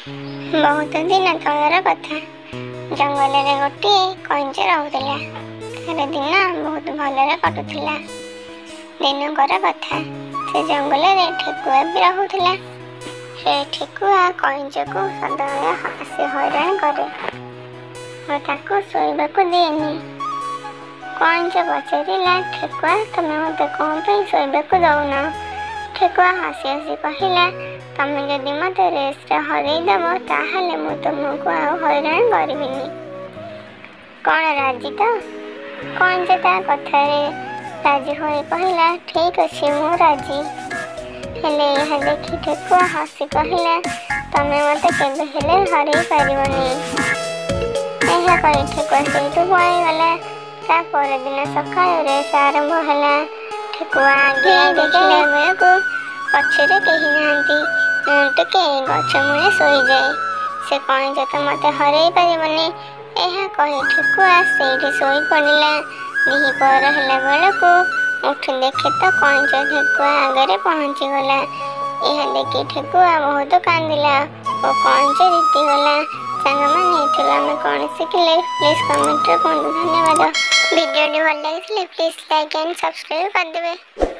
बहुत दिन तलर कथा जंगल में गोटे कईच रोला। तार दिन बहुत भलरे कटुला। दिनकर कथा से जंगल में ठेकुआ भी रोला। से ठेकुआ कईच को सदाବେଳେ हसी हैरान करे और ताको शोइबाकू दिएनी। कईच पचारिला, ठेकुआ तमे मते कौन पे शोइबाकू दउन? ठेकुआ हसी हसी कहला, तमे जदि मते रेस हरईदेव ताहले मु तुमको आउ हैरान करबिनी। कौन राजी तो? कईच ता कथारे राजी होई कहला, ठीक अछि मु राजी। हेले यह देखी ठेकुआ हसी कहला, तमे मते केबे हेले हरई पारिबनी। यह कही ठेकुआ सेठू पळेइगला। ता पर दिन सकाळ रेस आरंभ होला। ठेकुआ आगे देखिला बेलकू पछरे केही नाहांती। मु टिके गछ मूले शोई जाए। से कईच तो मते हरई पारिबनी। यह कही ठेकुआ सेठी शोई पड़िला। दिहिपहर होला बेलकू उठी देखे तो कईच ठेकुआ आगे पहुंची गला। यह देखी ठेकुआ बहुत कांदिला और कईच जीतीगला। सांगमाने एथिरो आमे कौन शिखिले प्लीज कमेंट रे कहतु। धन्यवाद। वीडियो भल लगी प्लीज लाइक एंड सब्सक्राइब कर देबे।